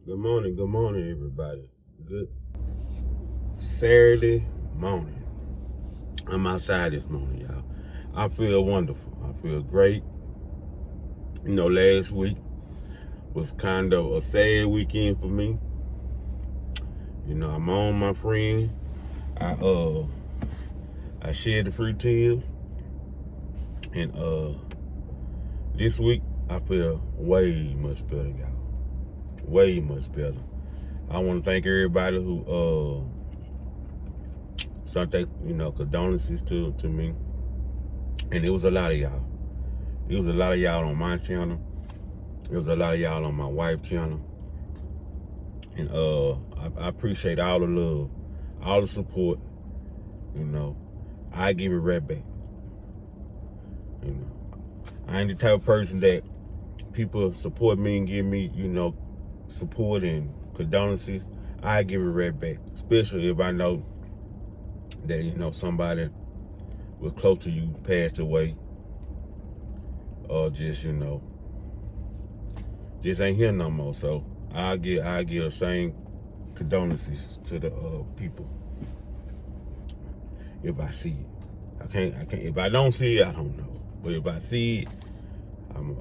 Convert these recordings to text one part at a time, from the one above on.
Good morning, everybody. Good Saturday morning. I'm outside this morning, y'all. I feel wonderful. I feel great. Last week was kind of a sad weekend for me. I'm on my friend. I shed the free tears, and this week I feel way much better, y'all. Way much better. I want to thank everybody who sent condolences to me. And it was a lot of y'all. It was a lot of y'all on my channel. It was a lot of y'all on my wife's channel. And I appreciate all the love, all the support. I give it right back. I ain't the type of person that people support me and give me, support and condolences. I give it right back, especially if I know that, somebody was close to you passed away, or just ain't here no more. So I give the same condolences to the people if I see it. I can't. If I don't see it, I don't know. But if I see it, I'm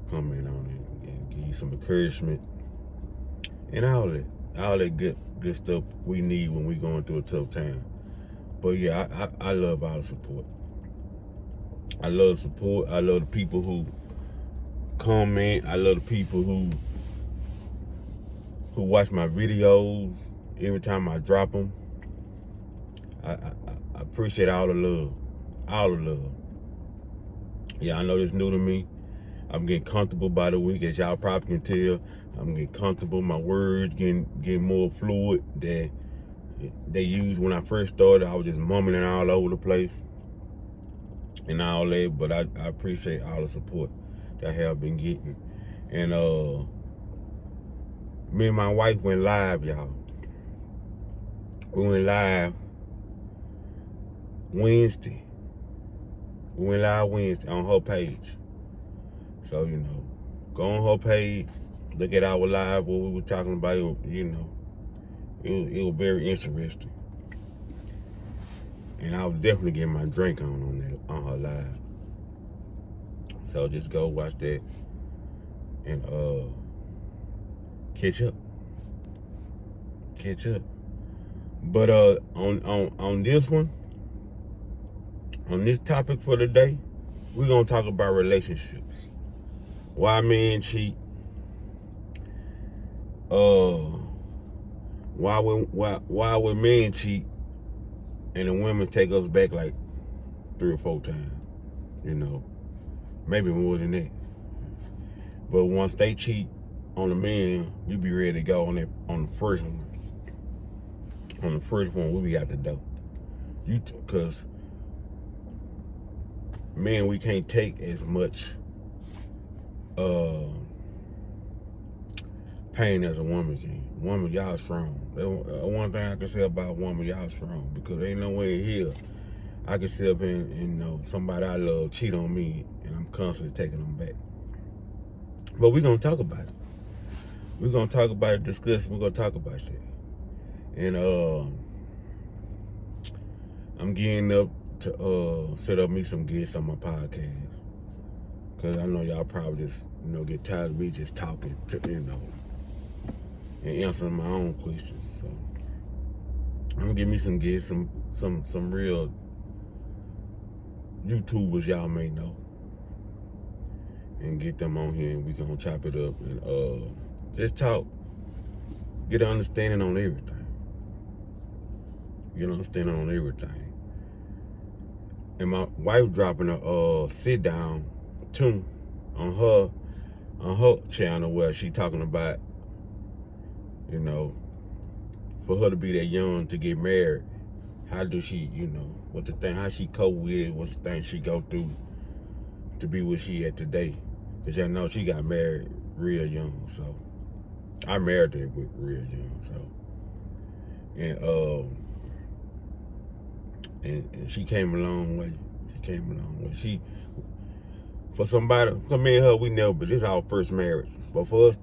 comment on it and give you some encouragement and all that good stuff we need when we going through a tough time. But yeah, I love all the support. I love the support. I love the people who comment. I love the people who watch my videos every time I drop them. I appreciate all the love. All the love. Yeah, I know this new to me. I'm getting comfortable by the week, as y'all probably can tell. I'm getting comfortable. My words getting more fluid than they used when I first started. I was just mumbling all over the place and all that. But I appreciate all the support that I have been getting. And me and my wife went live, y'all. We went live Wednesday. We went live Wednesday on her page. So, go on her page, look at our live, what we were talking about. It was very interesting. And I was definitely getting my drink on her live. So just go watch that and catch up. But on this one, on this topic for today, we're gonna talk about relationships. Why men cheat. Why when men cheat and the women take us back like 3 or 4 times. Maybe more than that. But once they cheat on the man, we be ready to go on the first one. On the first one, we be out the door. Because men, we can't take as much pain as a woman can. Woman, y'all strong. One thing I can say about woman, y'all strong, because ain't no way in here I can sit up and somebody I love cheat on me and I'm constantly taking them back. But we're gonna talk about it. We're gonna talk about it, discuss. We're gonna talk about that. And I'm gearing up to set up me some guests on my podcast. Cause I know y'all probably just get tired of me just talking to and answering my own questions. So I'm gonna give me some guests, some real YouTubers y'all may know, and get them on here, and we gonna chop it up and just talk, get an understanding on everything. And my wife dropping a sit down tune on her channel where she talking about, for her to be that young to get married, how do she, how she cope with it, what the things she go through to be where she at today. Because y'all know she got married real young, so I married her real young, so and she came a long way. For me and her, we never, but this is our first marriage. But for us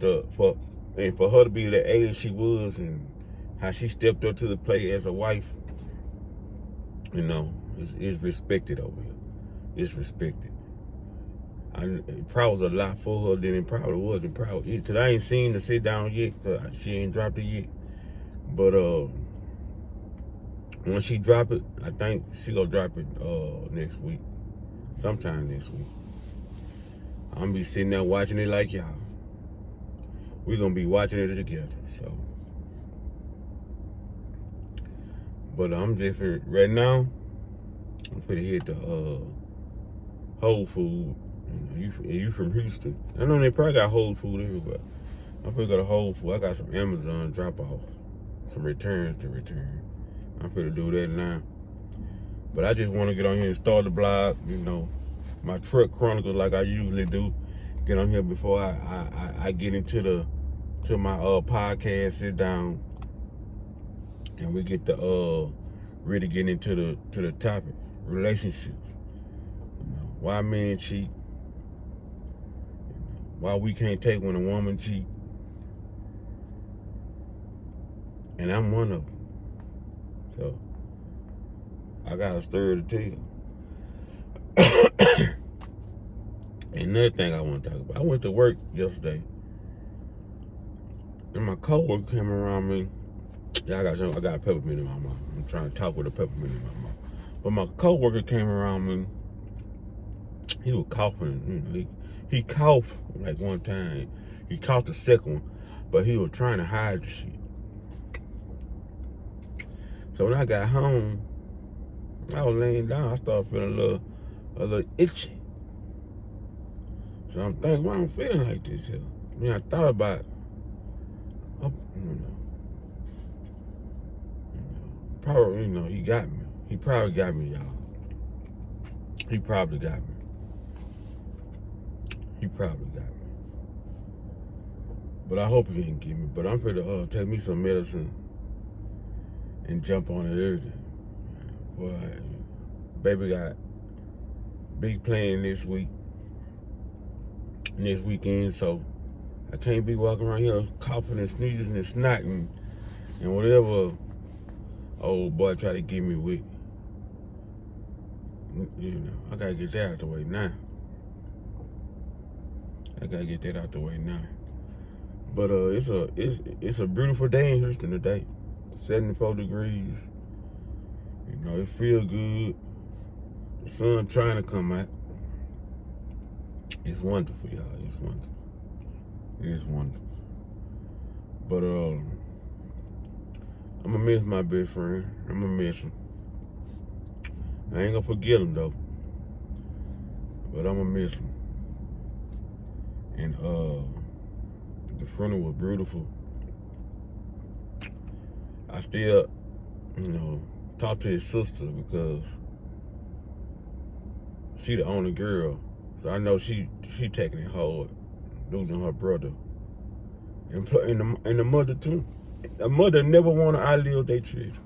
and for her to be the age she was and how she stepped up to the plate as a wife, is respected over here. It's respected. It probably was a lot for her than it probably was. Because I ain't seen her sit down yet, because she ain't dropped it yet. But when she drop it, I think she gonna drop it next week. Sometime next week. I'm gonna be sitting there watching it like y'all. We're gonna be watching it together. So, but I'm just right now. I'm finna hit the Whole Food. You from Houston? I know they probably got Whole Food everywhere. I'm finna go to Whole Food. I got some Amazon drop off, some returns to return. I'm finna do that now. But I just want to get on here and start the blog. My truck chronicles like I usually do. Get on here before I get into my podcast. Sit down and we get to really get into the topic, relationships. Why men cheat? Why we can't take when a woman cheat? And I'm one of them. So I got a story to tell. Another thing I want to talk about. I went to work yesterday, and my coworker came around me. Yeah, I got a peppermint in my mouth. I'm trying to talk with a peppermint in my mouth. But my coworker came around me. He was coughing. He coughed like one time. He coughed the second one, but he was trying to hide the shit. So when I got home, I was laying down. I started feeling a little itchy. So I'm thinking, why I'm feeling like this here? I thought about, probably, he got me. He probably got me, y'all. He probably got me. But I hope he didn't get me. But I'm finna take me some medicine and jump on it early. Boy, baby got big plan this weekend, so I can't be walking around here coughing and sneezing and snotting and whatever old boy try to get me with. I gotta get that out the way now. But it's a beautiful day in Houston today. 74 degrees. It feel good. The sun trying to come out. It's wonderful, y'all. It's wonderful. It is wonderful. But I'm gonna miss my best friend. I'm gonna miss him. I ain't gonna forget him though. But I'm gonna miss him. And the funeral was beautiful. I still, talk to his sister because she the only girl. So I know she taking it hard, losing her brother. And the mother too. A mother never want to outlive their children.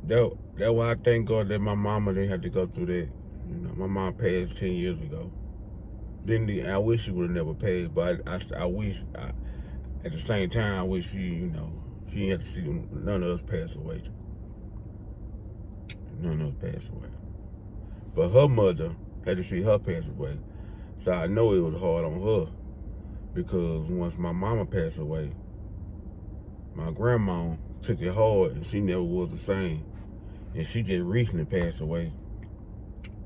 That's why I thank God that my mama didn't have to go through that. My mom passed 10 years ago. I wish she would have never passed, but I wish, at the same time, I wish she didn't have to see none of us pass away. But her mother had to see her pass away. So I know it was hard on her because once my mama passed away, my grandma took it hard and she never was the same. And she just recently passed away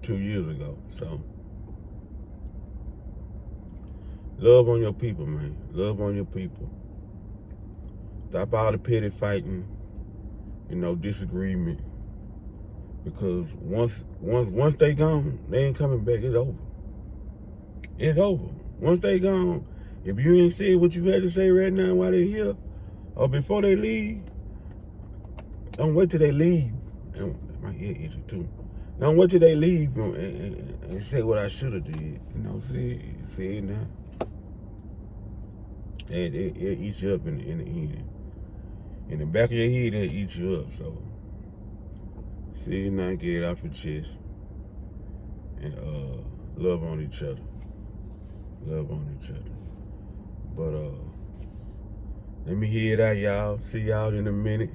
2 years ago. So love on your people, man. Love on your people. Stop all the petty fighting, disagreement. Because once they gone, they ain't coming back. It's over. It's over. Once they gone, if you ain't said what you had to say right now while they're here, or before they leave, don't wait till they leave. My ear itchy too. Don't wait till they leave and say what I should have did. See it now. And it eats you up in the end. In the back of your head, it eats you up. So see it now, get it off your chest. And love on each other. Love on each other. But let me hear it out, y'all. See y'all in a minute.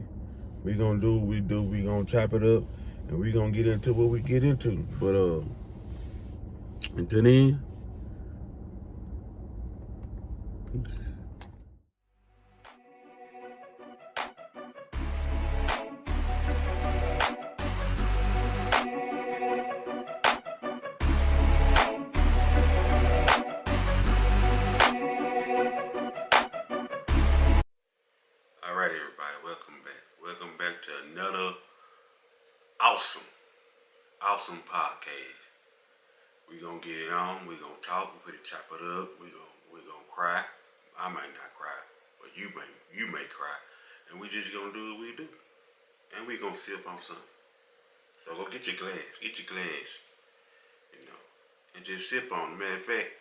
We gonna do what we do. We gonna chop it up, and we gonna get into what we get into. But until then, peace. All right, everybody, welcome back. Welcome back to another awesome podcast. We gonna get it on. We gonna talk. We gonna chop it up. We gonna cry. I might not cry, but you may cry, and we just gonna do what we do, and we gonna sip on something. So go get your glass. And just sip on it. Matter of fact,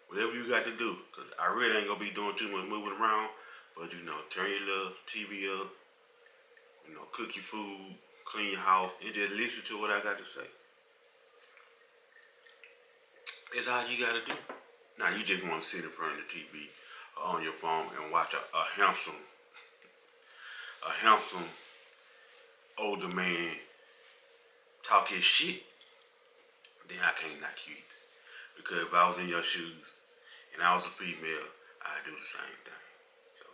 whatever you got to do, cause I really ain't gonna be doing too much moving around. But turn your little TV up. Cook your food, clean your house, and just listen to what I got to say. That's all you gotta do. Now you just want to sit in front of the TV or on your phone and watch a handsome older man talk his shit. Then I can't knock you either. Because if I was in your shoes and I was a female, I'd do the same thing. So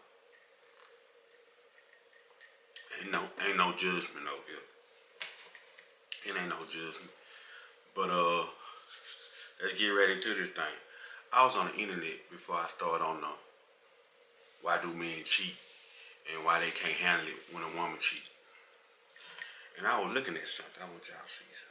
ain't no judgment over here. It ain't no judgment. But let's get ready to this thing. I was on the internet before I started on the why do men cheat and why they can't handle it when a woman cheats. And I was looking at something. I want y'all to see something.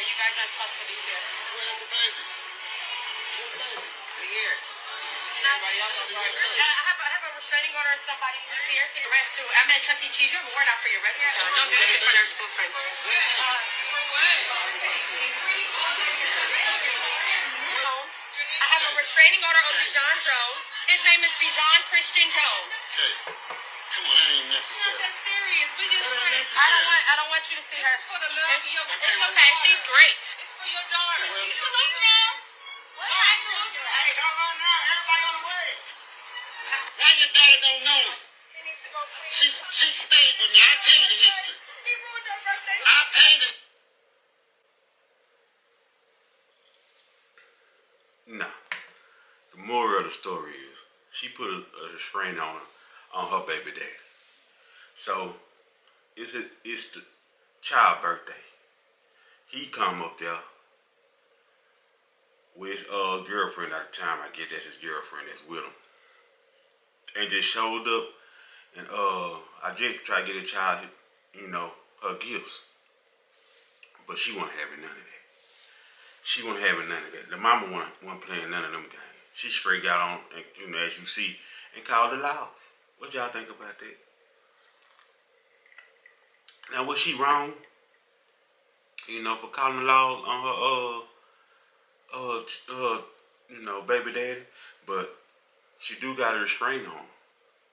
You guys aren't supposed to be here. Where's the baby? Where's the baby? We're here. I have a restraining order of somebody who's here for your arrest too. I'm at Chuck E. Cheese. You have a warrant out for your arrest, John. Don't do this in front of our school friends. For what? I have a restraining order on Bijan Jones. His name is Bijan Christian Jones. Okay. Come on, that ain't necessary. It's not that serious. We just I don't want you to see her. It's for the love of your daughter. It's okay. She's great. It's for your daughter. What happened? Hey, don't run now. Everybody on the way. Why your daughter don't know him? She stayed with me. I'll tell you the history. He ruined her birthday. I'll tell you. Nah. The moral of the story is she put a restraint on her baby daddy. So it's the child birthday. He come up there with his girlfriend at the time. I guess that's his girlfriend that's with him. And just showed up and I just tried to get a child, her gifts. But she wasn't having none of that. The mama wasn't playing none of them games. She straight got on, and, as you see, and called the laws. What y'all think about that? Now, was she wrong? For calling the laws on her, baby daddy? But she do got a restraint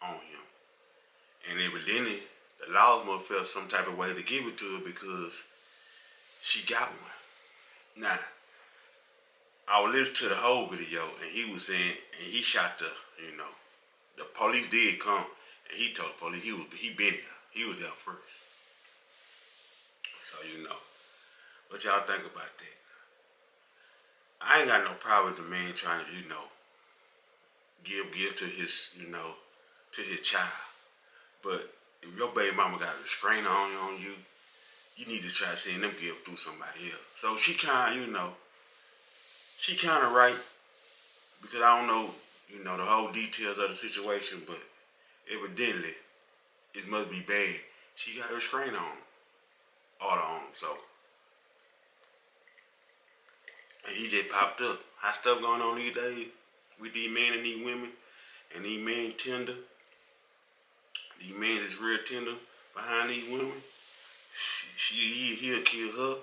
on him. And evidently, the laws must feel some type of way to give it to her because she got one. Now, I was listening to the whole video, and he was saying, and he shot the police did come, and he told the police he been there. He was there first. So, what y'all think about that? I ain't got no problem with the man trying to, give to his, to his child. But if your baby mama got a restraint on you, you need to try seeing them give through somebody else. So she kind of right, because I don't know, the whole details of the situation, but evidently it must be bad. She got a restraint order on him, so. And he just popped up. How stuff going on these days with these men and these women, and these men tender. These men is real tender behind these women. He'll kill her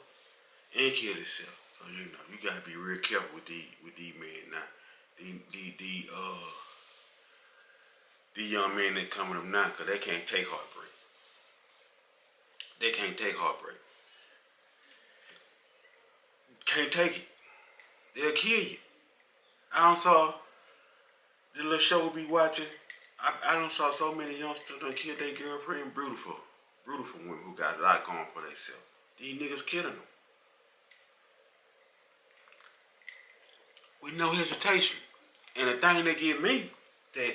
and kill himself. So So you know, you gotta be real careful with these men now. The young men that coming up now, cause they can't take heartbreak. They can't take heartbreak. Can't take it. They'll kill you. I don't saw the little show we be watching. I don't saw so many youngsters that killed their girlfriend. Beautiful women who got a lot going for themselves. These niggas killing them. With no hesitation. And the thing that get me, that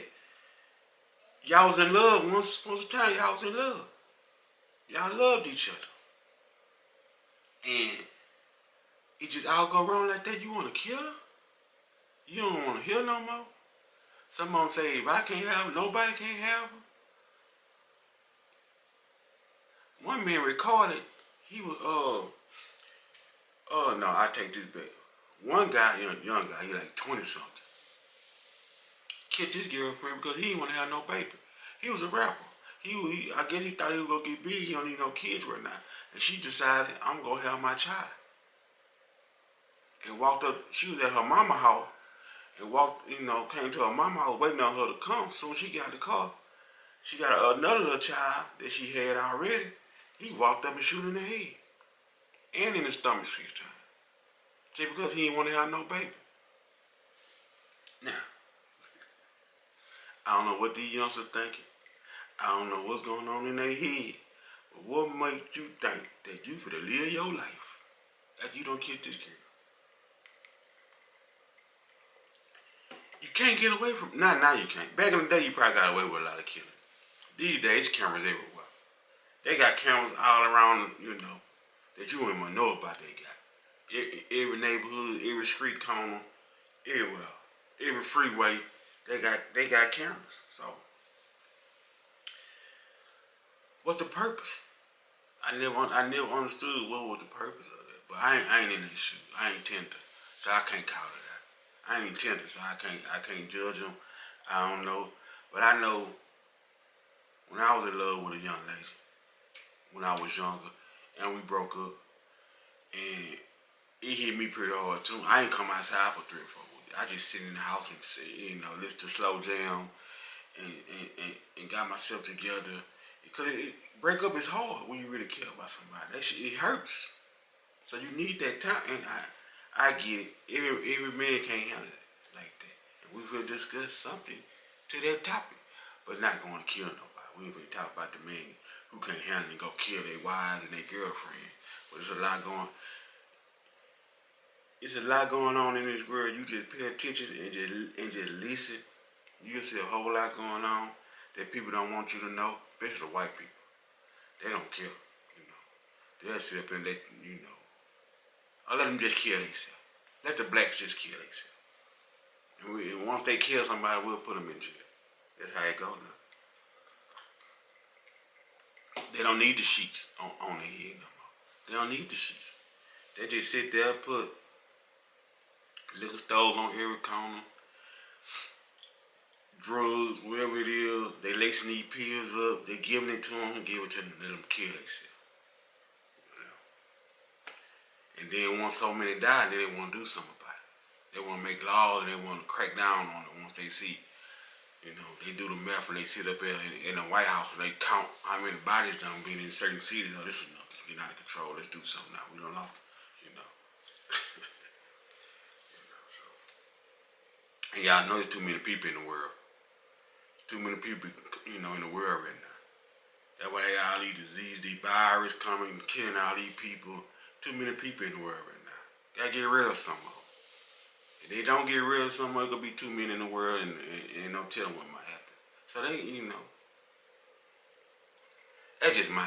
y'all was in love once upon a time. Y'all was in love. Y'all loved each other. And it just all go wrong like that. You want to kill her? You don't want to hear no more? Some of them say, if I can't have her, nobody can't have her. One man recorded, he was, no, I take this back. One guy, young guy, he like 20 something, killed his girlfriend because he didn't want to have no baby. He was a rapper. I guess he thought he was going to get big. He don't need no kids right now. And she decided, I'm going to have my child. And walked up, she was at her mama's house, and walked, came to her mama's house waiting on her to come. So when she got the car, she got another little child that she had already. He walked up and shoot in the head. And in the stomach 6 times. Just because he didn't want to have no baby. Now, I don't know what these youngsters thinking. I don't know what's going on in their head. But what makes you think that you finna live your life that you don't kill this girl? You can't get away from it. Now you can't. Back in the day, you probably got away with a lot of killing. These days, cameras everywhere. They got cameras all around, that you don't even know about. They got every neighborhood, every street corner, everywhere, every freeway. They got cameras. So, what's the purpose? I never understood what was the purpose of it. But I ain't in this shoe. I ain't tender, so I can't call it out. I ain't tender, so I can't judge them. I don't know, but I know when I was in love with a young lady, when I was younger, and we broke up, and it hit me pretty hard too. I ain't come outside for 3 or 4 weeks. I just sit in the house and listen to slow jam, and got myself together. Because break up is hard when you really care about somebody. That shit, it hurts. So you need that time, and I get it. Every man can't handle it like that. And we will discuss something to that topic, but not going to kill nobody. We will talk about the men who can't handle it and go kill their wives and their girlfriend. But it's a lot going on in this world. You just pay attention and just listen. You'll see a whole lot going on that people don't want you to know, especially the white people. They don't care, They'll sit up and let I'll let them just kill themselves. Let the blacks just kill themselves. And once they kill somebody, we'll put them in jail. That's how it goes now. They don't need the sheets on their head no more. They don't need the sheets. They just sit there, put liquor stores on every corner, drugs, whatever it is. They lacing these pills up. They giving it to them and give it to them, let them kill themselves. And then once so many die, then they want to do something about it. They want to make laws and they want to crack down on it once they see. They do the math and they sit up there in the White House and they count how many bodies done been in certain cities. Oh, this is enough. Let's get out of control. Let's do something now. We done lost it, So. And y'all know there's too many people in the world. Too many people, in the world right now. That's why they got all these diseases, these virus coming and killing all these people. Too many people in the world right now. Gotta get rid of some of them. If they don't get rid of some of them, it's gonna be too many in the world and no telling what might happen. So they, that's just my,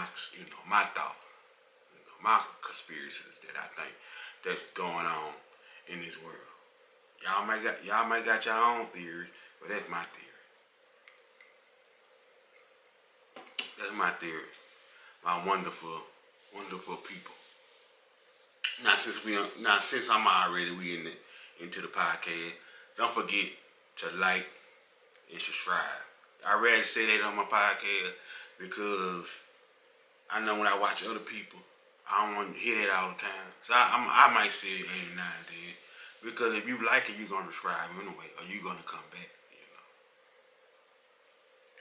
my thought. My conspiracies that I think that's going on in this world. Y'all might got your own theories, but that's my theory. That's my theory. My wonderful, wonderful people. Now since I'm already into the podcast, don't forget to like and subscribe. I rarely say that on my podcast because I know when I watch other people, I don't want to hear that all the time. So I might say it every now and then. Because if you like it, you're going to subscribe anyway. Or you're going to come back,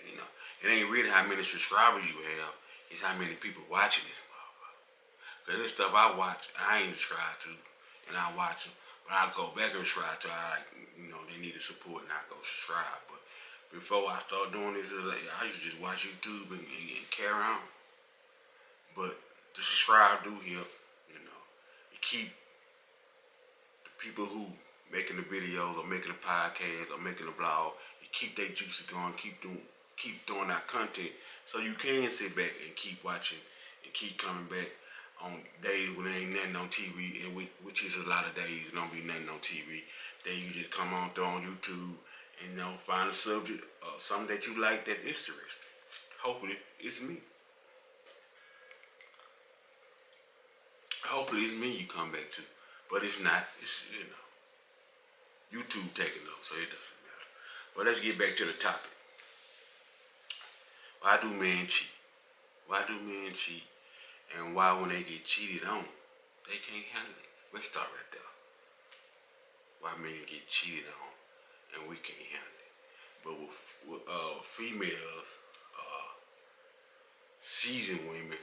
you know. It ain't really how many subscribers you have. It's how many people watching this motherfucker. Because this stuff I watch, I ain't subscribed to. And I watch them. But I go back and subscribe to. They need the support and I go subscribe. But before I start doing this, I used to just watch YouTube and carry on. But the subscribe do help, It keep the people who making the videos or making the podcast or making the blog, it keep their juices going, keep throwing out content so you can sit back and keep watching and keep coming back on days when there ain't nothing on TV, and which is a lot of days don't be nothing on TV. Then you just come on, throw on YouTube and find a subject or something that you like that's interesting. Hopefully it's me. Hopefully it's me you come back to. But if not, it's, YouTube taking over, so it doesn't matter. But let's get back to the topic. Why do men cheat? Why do men cheat? And why when they get cheated on, they can't handle it? Let's start right there. Why men get cheated on and we can't handle it. But with females, seasoned women,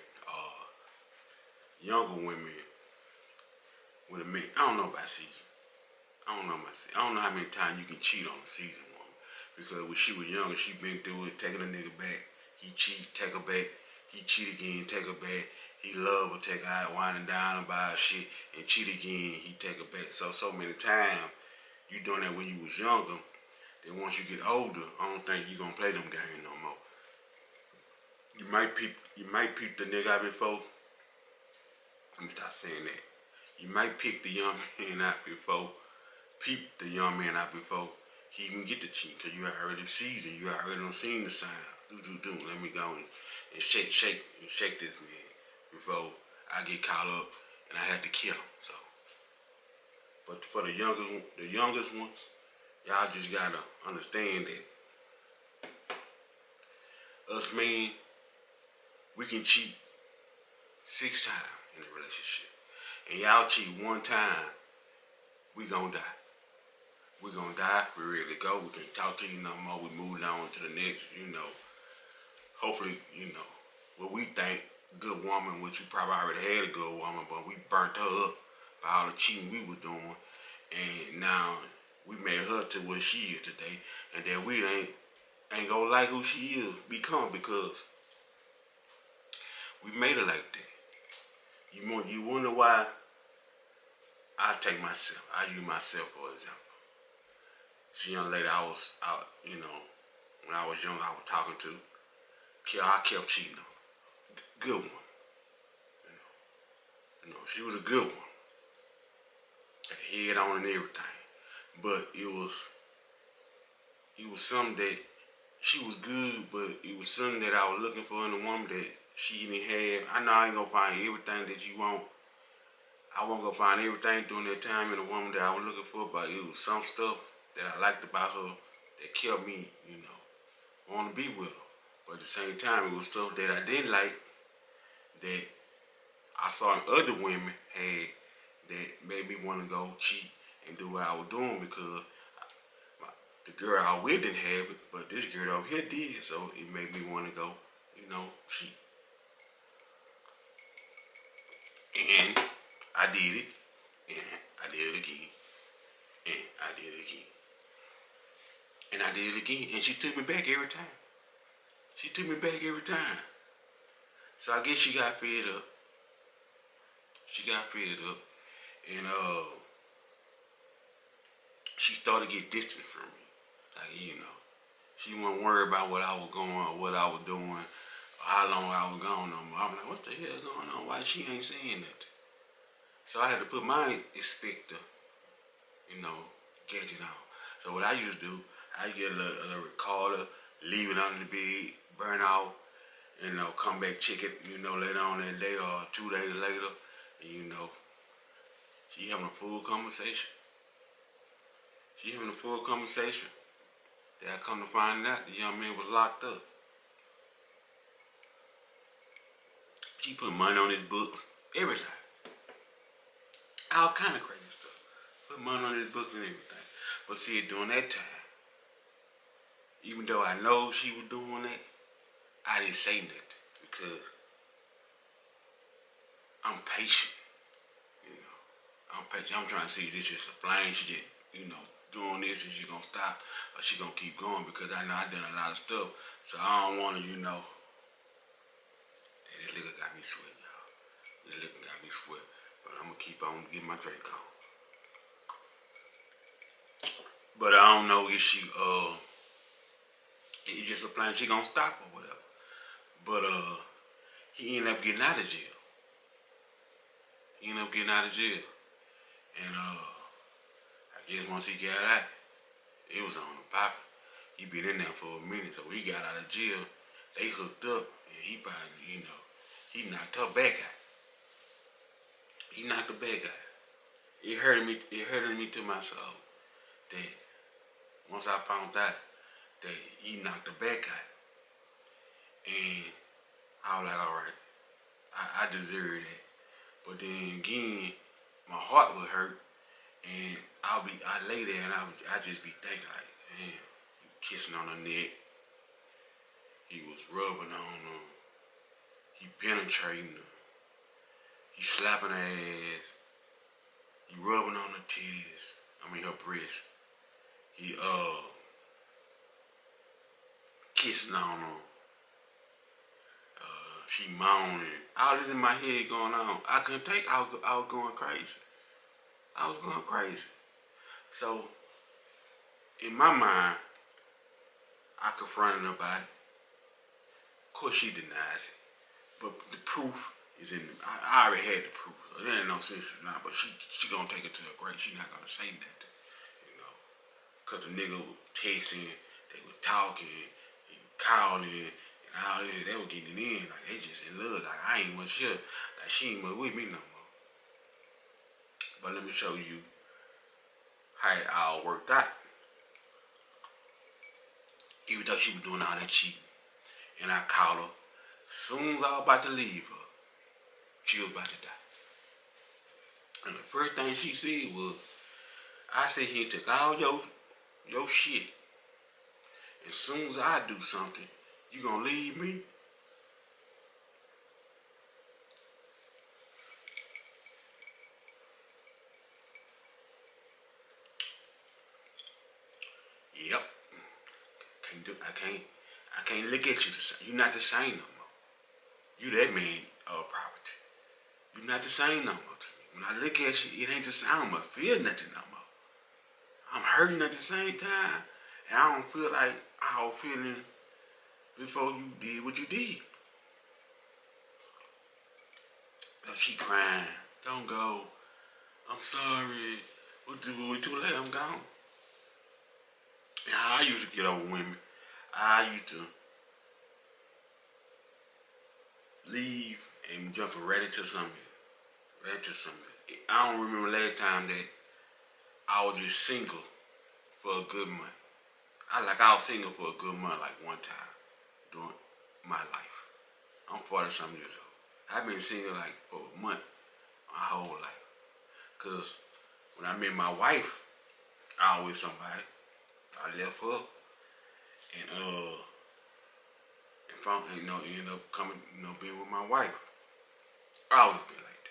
younger women, with a man, I don't know about season. I don't know how many times you can cheat on a seasoned woman. Because when she was younger, she been through it, taking a nigga back. He cheat, take her back. He cheat again, take her back. He love her, take her out, winding down and buy her shit, and cheat again, he take her back. So many times, you doing that when you was younger, then once you get older, I don't think you gonna play them games no more. You might peep the nigga out before. Let me start saying that. You might pick the young man out before, peep the young man out before he even get the cheat, because you already seasoned, you already done seen the sign. Let me go and shake this man before I get caught up and I had to kill him. So, but for the youngest ones, y'all just gotta understand that us men, we can cheat 6 times in a relationship, and y'all cheat 1 time, we gonna die. We gonna die. We ready to go. We can't talk to you no more. We moving on to the next. Hopefully, what we think good woman, which you probably already had a good woman, but we burnt her up by all the cheating we was doing, and now we made her to what she is today, and then we ain't gonna like who she is become because we made her like that. You wonder why? I take myself. I use myself for example. See, young lady, I was out, when I was young, I was talking to. I kept cheating on her. Good one. She was a good one. Had head on and everything. But it was something that she was good, but it was something that I was looking for in a woman that she didn't have. I know I ain't gonna find everything that you want. I won't go find everything during that time in a woman that I was looking for, but it was some stuff that I liked about her that kept me, want to be with her. But at the same time, it was stuff that I didn't like that I saw in other women had that made me want to go cheat and do what I was doing because the girl I with didn't have it, but this girl over here did, so it made me want to go, cheat. And I did it, and I did it again, and I did it again. And I did it again, and she took me back every time. So I guess she got fed up. And she started to get distant from me. Like, she wasn't worried about what I was going or what I was doing or how long I was gone no more. I'm like, what the hell going on? Why she ain't saying nothing? So I had to put my inspector, gadget on. So what I used to do, I get a little recorder, leave it under the bed, burn out, come back, check it, later on that day or 2 days later, and she having a full conversation. Then I come to find out the young man was locked up. She put money on his books. Everything. All kind of crazy stuff. Put money on his books and everything. But see, during that time, even though I know she was doing that, I didn't say nothing because I'm patient. You know, I'm patient. I'm trying to see if this just a flame. She just, doing this and she gonna stop or she gonna keep going because I know I done a lot of stuff. So I don't want to, this liquor got me sweat, y'all. This liquor got me sweat. But I'm gonna keep on getting my drink on. But I don't know if it's just a plan she gonna stop or whatever. But he ended up getting out of jail. And I guess once he got out, it was on the poppin'. He been in there for a minute, so when he got out of jail, they hooked up, and he probably, he knocked her back out. It hurted me to my soul that once I found out that he knocked her back out, and I was like, all right, I deserve that. But then again, my heart would hurt, and I lay there and I just be thinking like, man, he kissing on her neck, he was rubbing on her, he penetrating her, he slapping her ass, he rubbing on her titties, her breast, he kissing on her, she moaning, all this in my head going on. I couldn't take, I was going crazy. So, in my mind, I confronted her about it. Of course, she denies it. But the proof is in I already had the proof. There ain't no sense now, but she gonna take it to her grave. She not gonna say nothing, Cause the nigga was texting, they were talking, he was calling, and all this. They were getting it in, like they just in love. Like I ain't much sure, like she ain't much with me no more. But let me show you how it all worked out. Even though she was doing all that cheating, and I called her. Soon as I was about to leave her, she was about to die. And the first thing she said was, I said he took all your shit. As soon as I do something, you gonna leave me? Yep. I can't look at you the same. You're not the same no more. You that man property. You're not the same no more to me. When I look at you, it ain't the same. I don't feel nothing no more. I'm hurting at the same time. And I don't feel like I was feeling before you did what you did. So she crying. Don't go. I'm sorry. We're too late. I'm gone. And how I used to get over women, I used to leave and jump right into something. I don't remember last time that I was just single for a good month. I was single for a good month like one time during my life. I'm 40-something years old. I've been single like for a month my whole life. Cause when I met my wife, I was with somebody. I left her and ended up coming, being with my wife. I always been like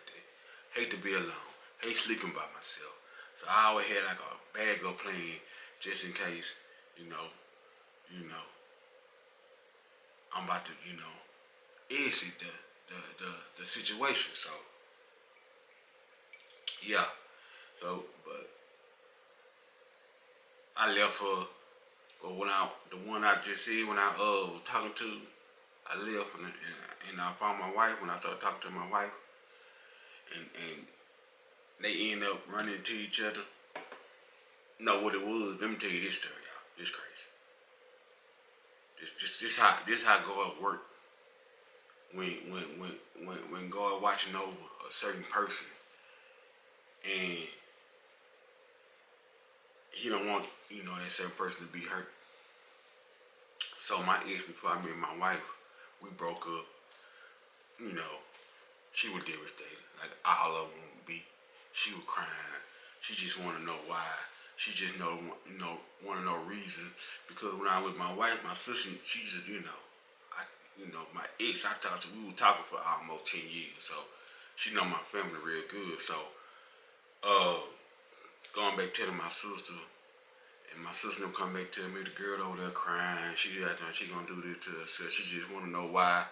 that. Hate to be alone. Hate sleeping by myself. So I always had like a backup plan just in case, I'm about to, exit the situation. So yeah. So but I left her. But the one I just said when I was talking to, I left and I found my wife when I started talking to my wife, and they end up running into each other. Know what it was? Let me tell you this story, y'all. This crazy. This how God work. When God watching over a certain person, and He don't want that certain person to be hurt. So my ex, before I met my wife, we broke up you know, she was devastated. Like all of them would be. She was crying. She just want to know why. She just want to know reason. Because when I was with my wife, my sister, she just, my ex, we were talking for almost 10 years. So she know my family real good. So, going back telling my sister, and my sister come back tell me the girl over there crying. She gonna do this to herself. She just want to know why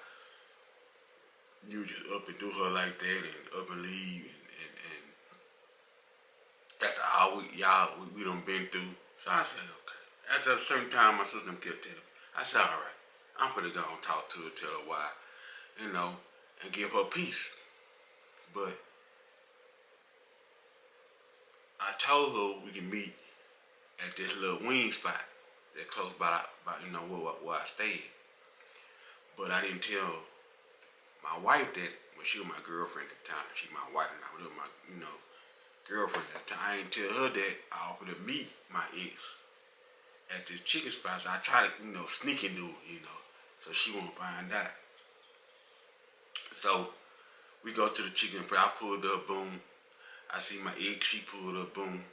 you just up and do her like that and up and leave and after all we done been through. So I said, okay. After a certain time, my sister kept telling me. I said, all right, I'm gonna go and talk to her, tell her why, and give her peace. But I told her we can meet at this little wing spot that close by where I stayed. But I didn't tell my wife that when she was my girlfriend at the time. She my wife and I was my girlfriend at the time. I didn't tell her that I offered to meet my ex at this chicken spot. So I try to sneak and do it, so she won't find out. So we go to the chicken spot. I pulled up, boom. I see my ex, she pulled up, boom.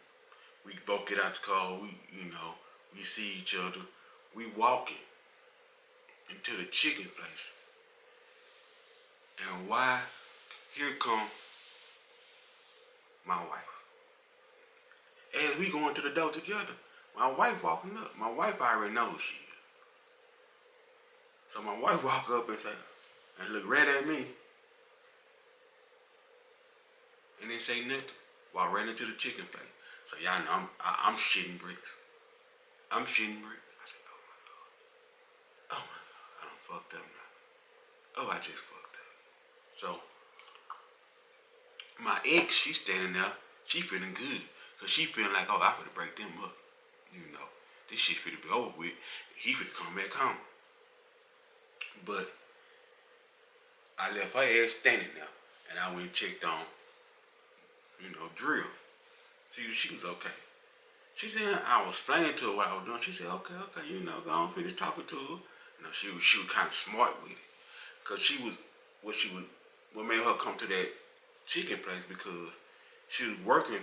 We both get out the car. We see each other. We walking into the chicken place. And why? Here come my wife. As we going to the door together, my wife walking up. My wife already knows who she is. So my wife walk up and look right at me. And didn't say nothing. Walk right into the chicken place. So y'all know I'm shitting bricks. I'm shitting bricks. I said, oh my God. I done fucked up now. Oh, I just fucked up. So my ex, she standing there. She feeling good. Because she feeling like, oh, I better break them up. This shit's finna be over with. He finna come back home. But I left her ass standing there. And I went and checked on, Drill. See if she was okay. She said, I was explaining to her what I was doing. She said, okay, go on, finish talking to her. She was kind of smart with it. Because what made her come to that chicken place because she was working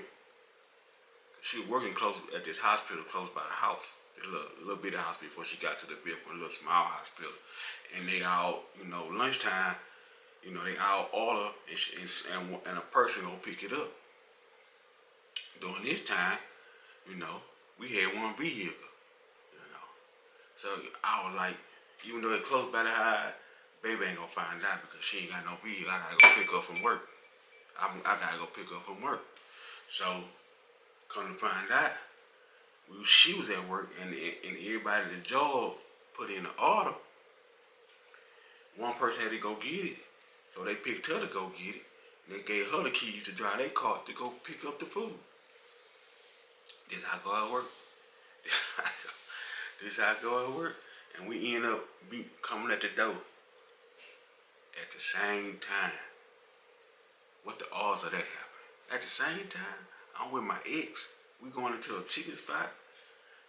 close at this hospital close by the house. A little bit of hospital before she got to the big one, a little small hospital. And they all, lunchtime, they all order and a person will pick it up. During this time, we had one vehicle, So I was like, even though it's close by the house, baby ain't gonna find out because she ain't got no vehicle. I gotta go pick her from work. I gotta go pick her from work. So, come to find out, she was at work and everybody at the job put in an order. One person had to go get it. So they picked her to go get it. And they gave her the keys to drive their car to go pick up the food. This how I go at work. This how I go at work. And we end up coming at the door at the same time. What the odds of that happening? At the same time, I'm with my ex. We going into a chicken spot.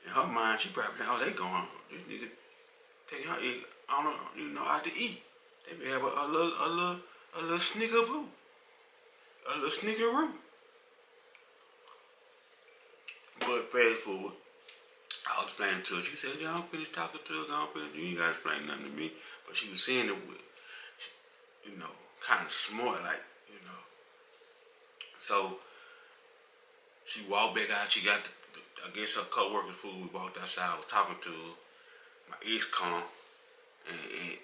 In her mind, she probably think, oh, they going, this nigga take her egg, out to eat. They may have a little snickeroo. A little snickeroo. But fast forward, I was explaining to her. She said, yeah, I'm finished talking to her. You ain't got to explain nothing to me. But she was saying it with, kind of smart, like, So, she walked back out. She got, I guess, her co-worker's food. We walked outside. I was talking to her. My ex come. And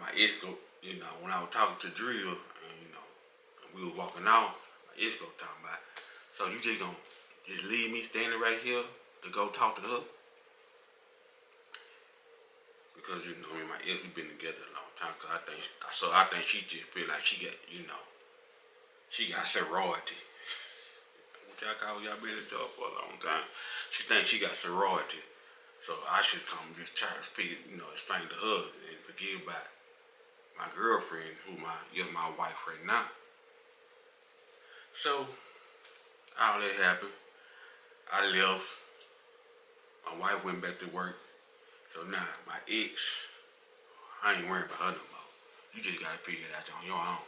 my ex go, when I was talking to Drill, and we were walking out, my ex go talking about, so you just gonna just leave me standing right here to go talk to her? Because, my ex, we've been together a long time, because I think she just feel like she got, she got sorority. Y'all been in the job for a long time. She thinks she got sorority. So I should come just try to speak, explain to her and forgive about my girlfriend, who is my wife right now. So all that happened. I left. My wife went back to work. So now my ex, I ain't worrying about her no more. You just gotta figure it out on your own.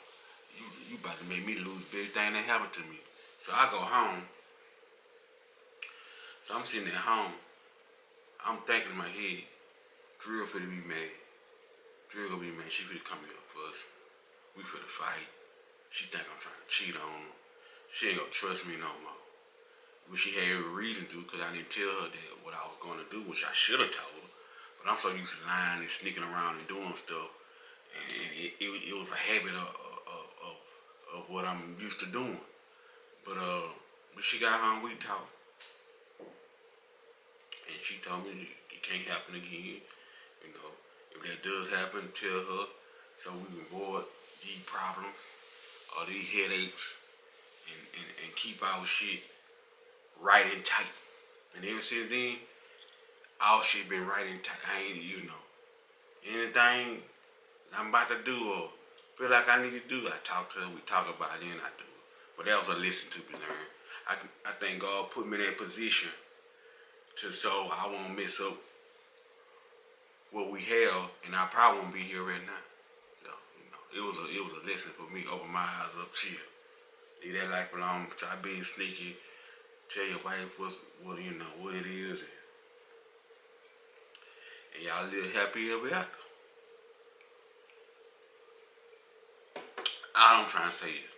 You about to make me lose everything that happened to me. So I go home. So I'm sitting at home. I'm thinking in my head, Drill finna be mad. Drill gonna be mad. She finna come here for us. We finna fight. She think I'm trying to cheat on her. She ain't gonna trust me no more. Which she had every reason to, because I didn't tell her that what I was gonna do, which I should have told her. But I'm so used to lying and sneaking around and doing stuff, and it was a habit of what I'm used to doing. But when she got home, we talked, and she told me it can't happen again. You know, if that does happen, tell her, so we can avoid these problems or these headaches, and keep our shit right and tight. And ever since then, our shit been right and tight. I ain't, anything I'm about to do or feel like I need to do, I talk to her, we talk about it, and I do it. But that was a lesson to be learned. I think God put me in that position so I won't mess up what we have, and I probably won't be here right now. So, it was a lesson for me. Open my eyes up, chill. Leave that life alone. Try being sneaky. Tell your wife what it is, and y'all live happy ever after. All I'm trying to say is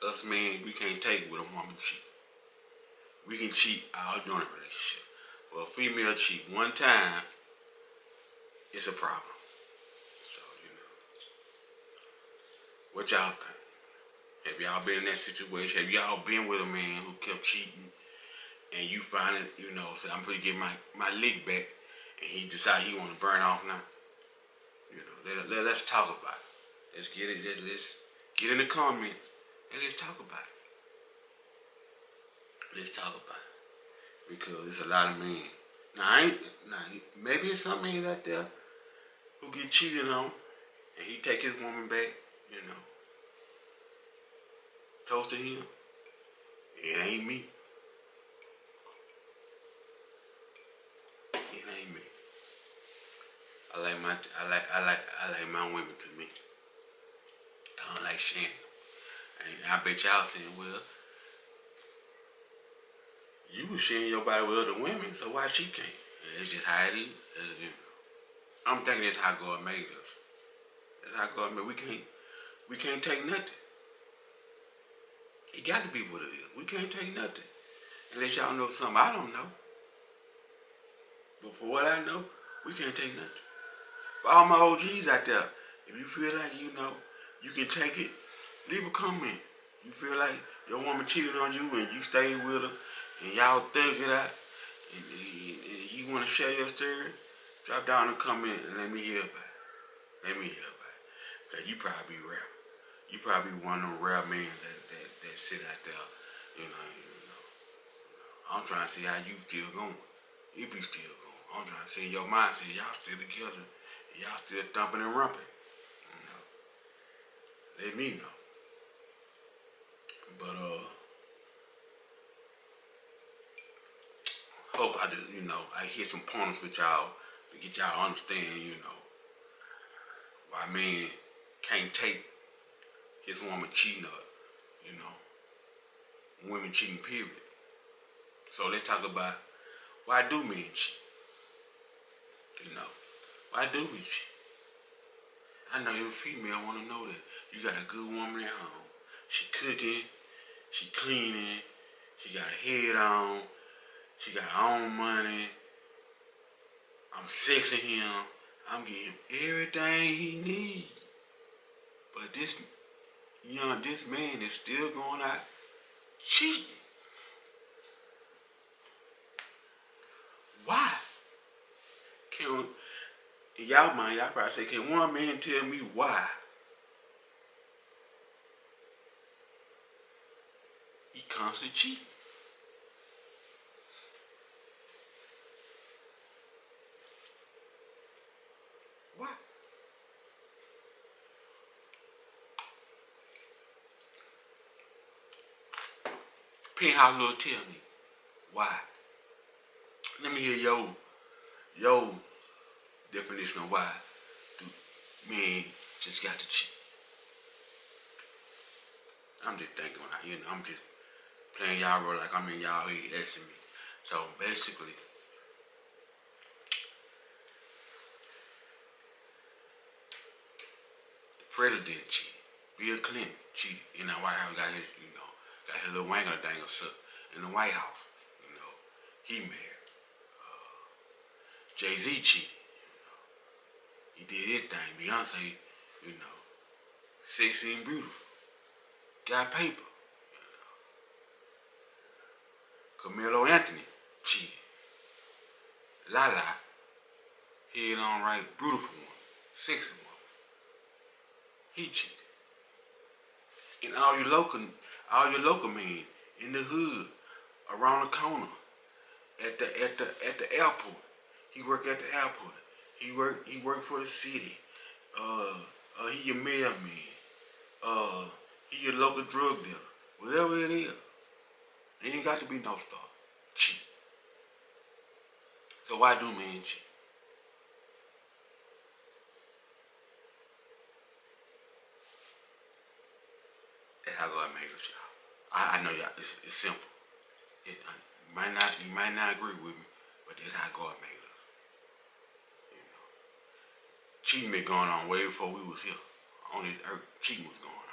that us men, we can't take what a woman cheat. We can cheat all during a relationship. But a female cheat one time, it's a problem. So, what y'all think? Have y'all been in that situation? Have y'all been with a man who kept cheating, and you finally, say, I'm gonna get my lick back, and he decide he want to burn off now? Let's talk about it. Let's get it. Let's get in the comments and let's talk about it. Let's talk about it, because there's a lot of men. Now, maybe it's some men out there who get cheated on, and he take his woman back. Toast to him. It ain't me. It ain't me. I like my women to me. I don't like Shannon. And I bet y'all saying, well, you was sharing your body with other women, so why she can't? It's just how it is. I'm thinking that's how God made us. That's how God made. We can't take nothing. It got to be what it is. We can't take nothing unless y'all know something I don't know. But for what I know, we can't take nothing. For all my OGs out there, if you feel like you can take it, leave a comment. You feel like your woman cheated on you and you stayed with her and y'all thug it out and you want to share your story, drop down a comment and let me hear about it. Let me hear about it. Because you probably be rare. You probably one of them rare men that sit out there, I'm trying to see how you still going. You be still going. I'm trying to see your mindset. Y'all still together. Y'all still thumping and rumping. Let me know. But hope I hit some pointers with y'all to get y'all to understand, why men can't take his woman cheating up, women cheating, period. So let's talk about, why do men cheat? Why do we cheat? I know every female want to know that. You got a good woman at home. She cooking, she cleaning, she got her head on, she got her own money. I'm sexing him. I'm getting him everything he needs. But this man is still going out cheating. Why? In y'all mind, y'all probably say, can one man tell me why he constantly cheating? Why? Penthouse will tell me why. Let me hear your definition of why men just got to cheat. I'm just thinking, I'm just playing y'all role like I'm in y'all here asking me. So basically, the president cheated. Bill Clinton cheated in the White House. Got his little wangle dangle suck in the White House. He married. Jay-Z cheated. He did his thing. Beyonce, sexy and beautiful. Got paper. Carmelo Anthony cheated. Lala, head on right, beautiful one, sexy one. He cheated. And all your local men in the hood, around the corner, at the airport. He worked at the airport. He worked for the city. He your mailman. He your local drug dealer. Whatever it is. It ain't got to be no star. Cheat. So why do men cheat? That's how God made us, y'all. I know y'all. It's simple. You might not agree with me, but that's how God made us. Cheating been going on way before we was here on this earth. Cheating was going on.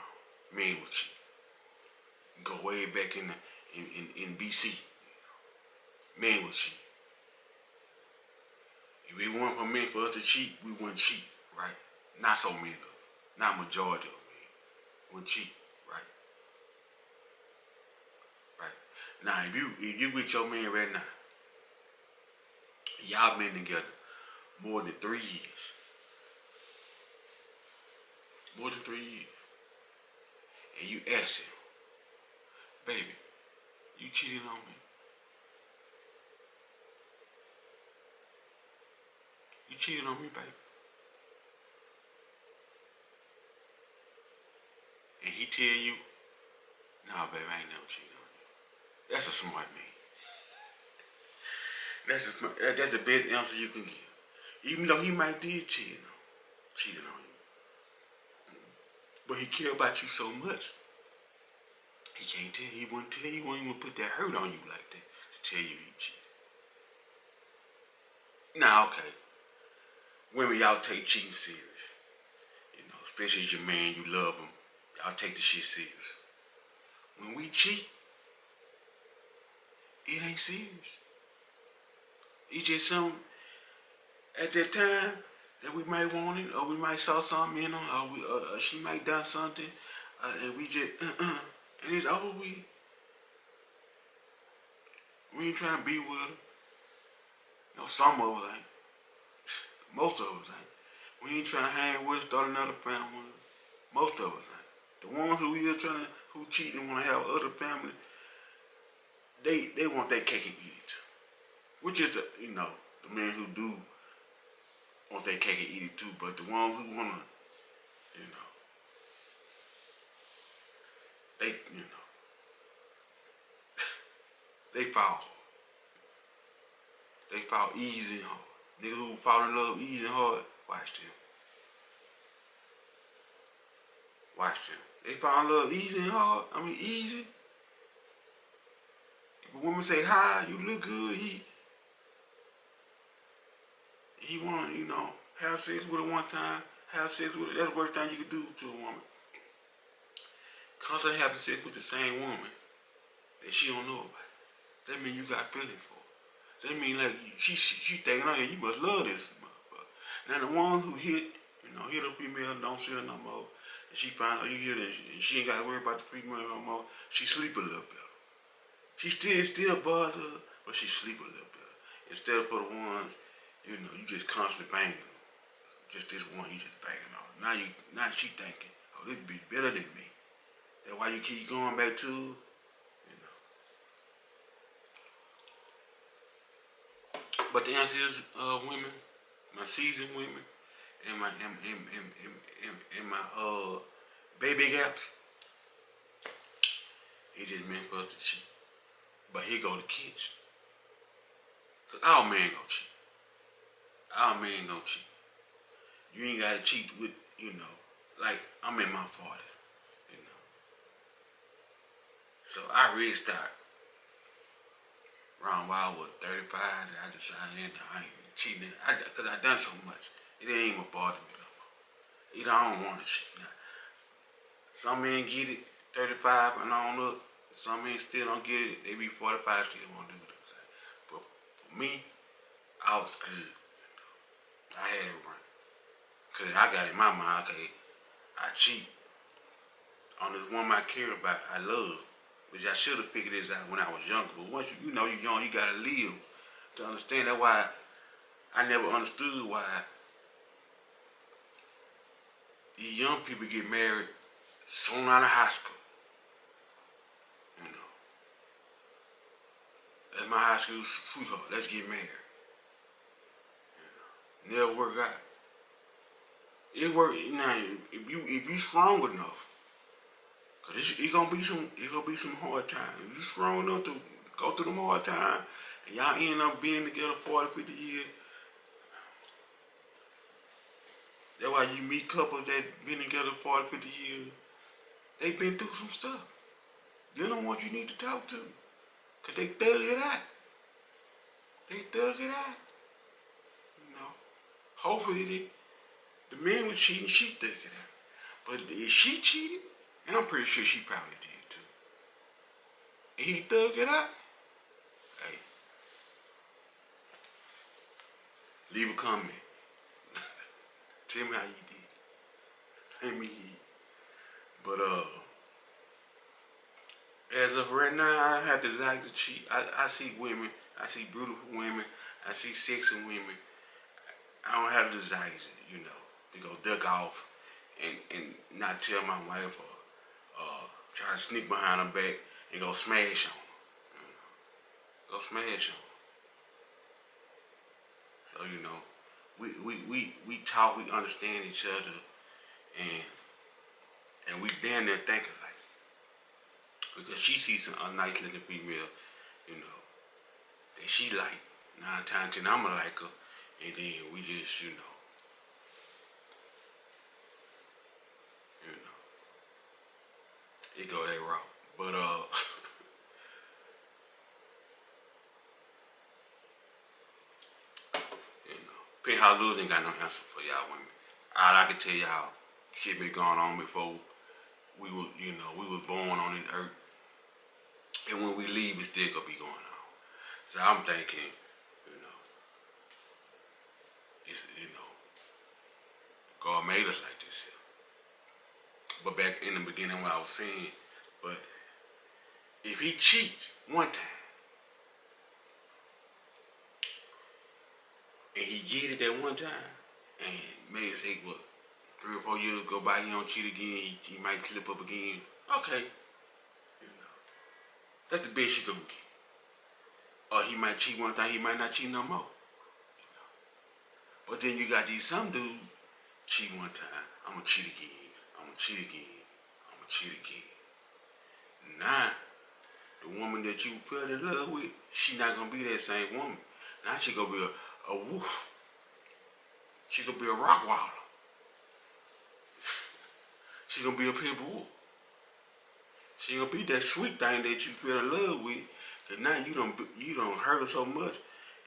Men was cheating. Go way back in BC. Men was cheating. If it weren't for men for us to cheat, we wouldn't cheat, right? Not so many of them. Not majority of men wouldn't cheat, right? Right. Now, if you with your man right now, y'all been together more than 3 years. More than 3 years. And you ask him, baby, you cheated on me. You cheated on me, baby. And he tell you, nah, baby, I ain't never cheated on you. That's a smart man. That's the best answer you can give. Even though he might did cheated on you. But he care about you so much. He can't tell you, he wouldn't tell you, he won't even put that hurt on you like that to tell you he cheated. Now, okay. Women, y'all take cheating serious. Especially your man, you love him. Y'all take the shit serious. When we cheat, it ain't serious. It's just something at that time that we might want it, or we might saw something in her, or she might done something, and we just and it's over with. We ain't trying to be with her. Some of us ain't. Most of us ain't. We ain't trying to hang with her, start another family. Most of us ain't. The ones who cheat and want to have other family, they want that cake and eat it too. Which is the men who do want that cake and eat it too, but the ones who wanna, they they fall hard. They fall easy and hard. Niggas who fall in love easy and hard, watch them. Watch them. They fall in love easy and hard. I mean easy. If a woman say hi, you look good, he wanna, have sex with her one time, have sex with her. That's the worst thing you can do to a woman. Constantly having sex with the same woman that she don't know about. That mean you got feelings for her. That mean like she thinking, oh yeah, you must love this motherfucker. Now the ones who hit a female and don't see her no more, and she find out you hit her and she ain't gotta worry about the female no more, she sleep a little better. She still bothered her, but she sleep a little better. Instead of for the ones, you just constantly banging them. Just this one, you just banging on. Now she thinking, oh, this bitch better than me. That's why you keep going back to, But the answer is, women, my seasoned women, and my baby gaps, it just meant for us to cheat. But here go the catch. Cause our man gonna cheat. Our man gonna cheat. You ain't gotta cheat with, like I'm in my 40s, you know. So I really start around while I was 35. I decided I ain't cheating. Cause I done so much. It ain't even bother me no more. Either I don't want to cheat now. Some men get it 35 and on up. Some men still don't get it. They be 45 still want to do it. But for me, I was good. I had it run. Cause I got in my mind, okay, I cheat on this woman I cared about, I love, which I should have figured this out when I was younger. But once you know you're young, you gotta live to understand. That's why I never understood why these young people get married soon out of high school. You know, that's my high school sweetheart. Let's get married. Never work out. It work now if you strong enough. Cause it gonna be some hard times. If you strong enough to go through them hard times, and y'all end up being together 40, 50 years. That's why you meet couples that been together 40, 50 years. They been through some stuff. You're the one you need to talk to. Cause they thug it out. They thug it out. You know. Hopefully the man was cheating, she thug it out. But if she cheated, and I'm pretty sure she probably did too, and he thug it out, hey, leave a comment. Tell me how you did. Let me hear. But as of right now, I have desire to cheat. I see women, I see beautiful women, I see sexy women. I don't have the desire, to go duck off and not tell my wife or try to sneak behind her back and go smash on her. Go smash on her. So, we talk, we understand each other, and we damn near think alike. Because she sees a nice looking female, that she like. 9 times 10, I'ma like her, and then we just, it go that route. But Penthouse Lewis ain't got no answer for y'all women. All I can tell y'all, shit been going on before we was born on this earth, and when we leave, it still gonna be going on. So I'm thinking, it's God made us like this here. But back in the beginning, what I was saying, but if he cheats one time and he get it that one time, and maybe say what 3 or 4 years go by, he don't cheat again, he might slip up again. Okay, that's the best you gonna get. Or he might cheat one time, he might not cheat no more. But then you got these some dudes cheat one time, I'm gonna cheat again, I'm gonna cheat again, I'm gonna cheat again. Now, the woman that you fell in love with, she not gonna be that same woman. Now she gonna be a wolf. She gonna be a rock waller. She gonna be a pit bull. She gonna be that sweet thing that you fell in love with. Cause now you don't hurt her so much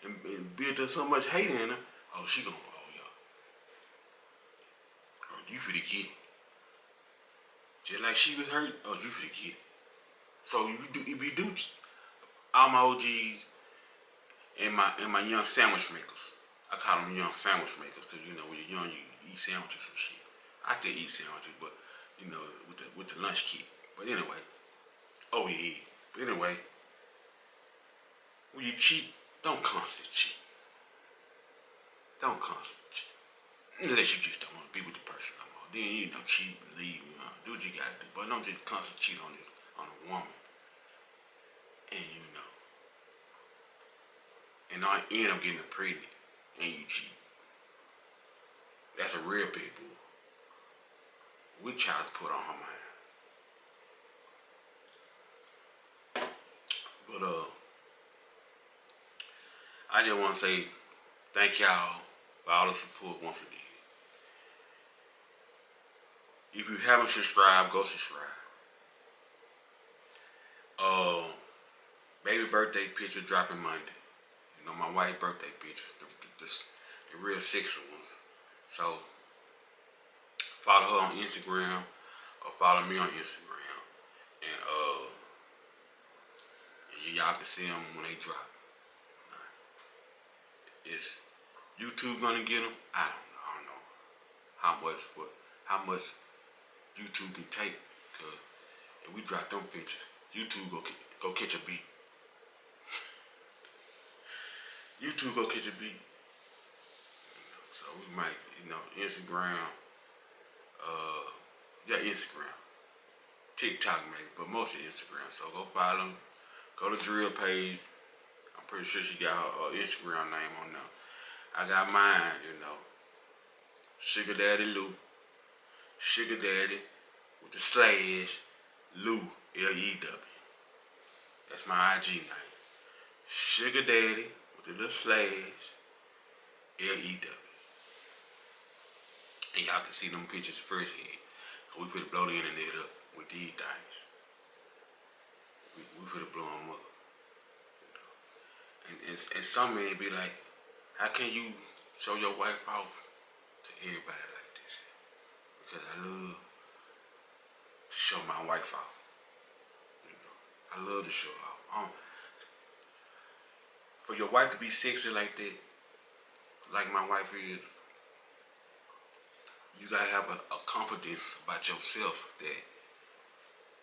and build her so much hate in her. Oh, she gonna, you finna get it. Just like she was hurt, you finna get it. So if you do, all my OGs and my young sandwich makers, I call them young sandwich makers because when you're young you eat sandwiches and shit. I still eat sandwiches, but with the lunch kit. But anyway, But anyway, when you cheat, don't constantly cheat. Don't constantly cheat. Unless you just don't want to be with the person no more. Then cheat, leave, do what you gotta do. But don't just constantly cheat on a woman. And I end up getting her pregnant and you cheat. That's a real big bull. With child support on her mind. But I just want to say thank y'all for all the support once again. If you haven't subscribed, go subscribe. Baby birthday picture dropping Monday. You know, my wife's birthday picture, the real sexy one. So follow her on Instagram or follow me on Instagram, and y'all can see them when they drop. Is YouTube gonna get them? I don't know how much YouTube can take. Cause if we drop them pictures, YouTube go catch a beat. YouTube go catch a beat. So we might, Instagram, Instagram, TikTok maybe, but mostly Instagram. So go follow them. Go to Drill page. I'm pretty sure she got her Instagram name on there. I got mine, Sugar Daddy Lou. Sugar Daddy with the slash Lou, L-E-W. That's my IG name. Sugar Daddy with the little slash L-E-W. And y'all can see them pictures first here. So we finna blow the internet up with these things. We finna blow them up. And some men be like, how can you show your wife off to everybody like this? Because I love to show my wife off. I love to show off. For your wife to be sexy like that, like my wife is, you gotta have a confidence about yourself that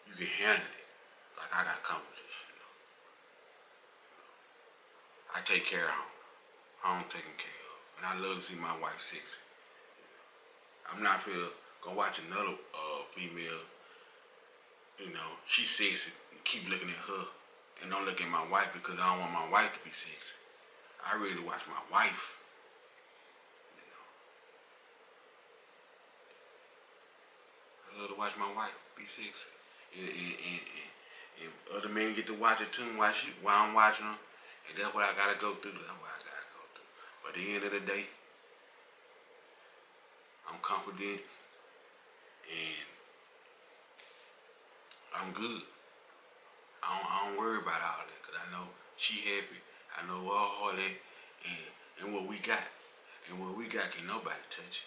you can handle it. Like I got confidence, I take care of home taken care of. And I love to see my wife sexy. I'm not finna go watch another female, she's sexy, and keep looking at her and don't look at my wife because I don't want my wife to be sexy. I really watch my wife. I love to watch my wife be sexy. And other men get to watch it too while I'm watching them. And that's what I gotta go through. That's what I gotta go through. But at the end of the day, I'm confident and I'm good. I don't worry about all that because I know she happy. I know all that and what we got. And what we got can nobody touch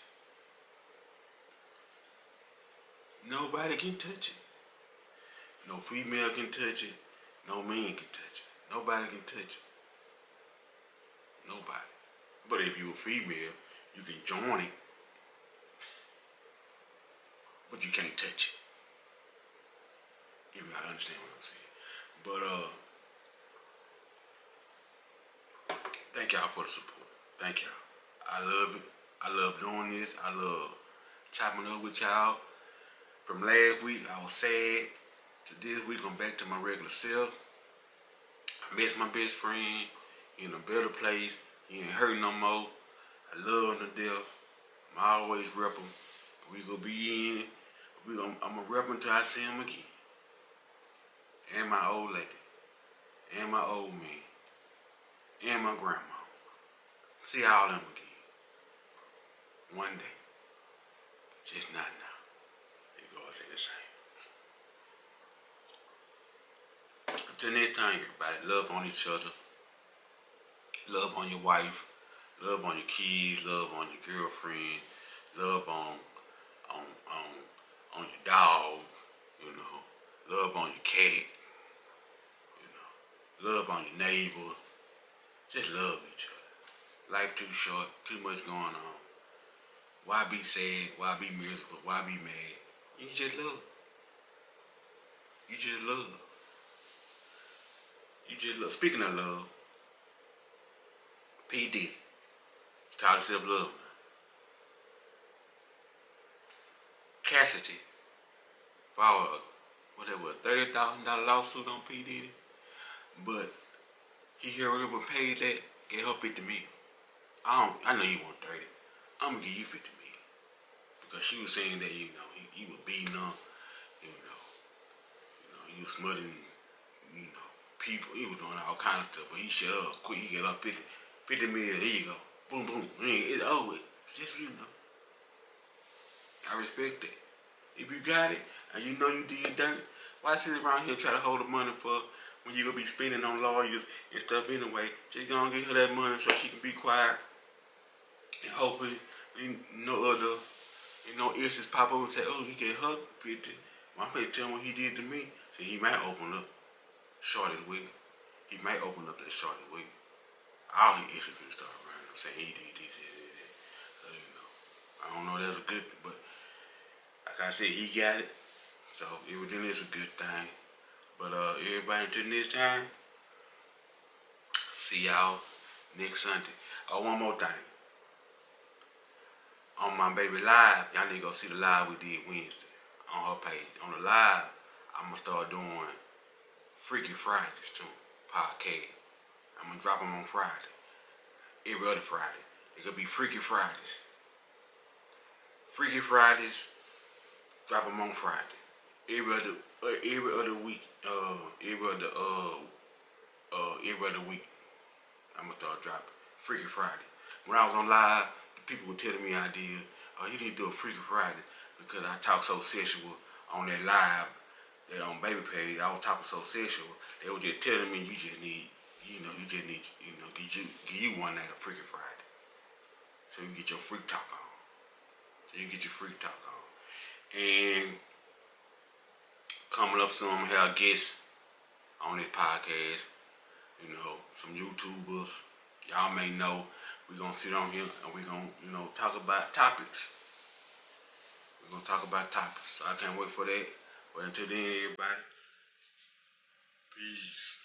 it. Nobody can touch it. No female can touch it. No man can touch it. Nobody can touch it. Nobody. But if you're a female, you can join it. But you can't touch it. You gotta understand what I'm saying. But thank y'all for the support. Thank y'all. I love it. I love doing this. I love chopping up with y'all. From last week, I was sad. To this week, I'm back to my regular self. I miss my best friend. He in a better place. He ain't hurt no more. I love him to death. I'm always rep him. We gonna be in. I'm gonna rep him until I see him again. And my old lady. And my old man. And my grandma. See all of them again. One day. Just not now. It goes say the same. Until next time, everybody, love on each other. Love on your wife. Love on your kids. Love on your girlfriend. Love on your dog. Love on your cat. Love on your neighbor. Just love each other. Life too short. Too much going on. Why be sad? Why be miserable? Why be mad? You just love. You just love. You just love. Speaking of love, P. Diddy. He called himself love. Cassidy filed a $30,000 lawsuit on P. Diddy, but he hurried up and paid that, gave her $50 million. I know you want 30. I'm gonna give you $50 million because she was saying that he was beating her, he was smothering, people. He was doing all kinds of stuff, but he shut up quick. He get up $50 million. Here you go, boom boom. It's over. Just I respect that. If you got it and you know you did dirt, why sit around here try to hold the money for when you gonna be spending on lawyers and stuff anyway? Just gonna get her that money so she can be quiet and hopefully no issues pop up and say, oh, he get her 50. Well, I'm gonna tell him what he did to me. So he might open up Shorty's wig. He might open up that Shorty wig. All his issues gonna start running. Say he did this. So, I don't know that's a good, but like I said, he got it. So everything is a good thing. But everybody until next time, see y'all next Sunday. Oh, one more thing. On my baby live, y'all need to go see the live we did Wednesday on her page. On the live, I'm gonna start doing Freaky Fridays too, podcast. I'm gonna drop them on Friday, every other Friday. It could be Freaky Fridays. Freaky Fridays, drop them on Friday. Every other week, every other week, I'm gonna start dropping Freaky Friday. When I was on live, the people were telling me I did, oh, you need to do a Freaky Friday because I talk so sexual on that live, that on baby page. I was talking so sexual. They were just telling me you just need, give you one night of Freaky Friday, so you can get your freak talk on. And coming up soon, I'm gonna have guests on this podcast. Some YouTubers. Y'all may know. We're gonna sit on here and we're gonna, talk about topics. So I can't wait for that. But until then, everybody, peace.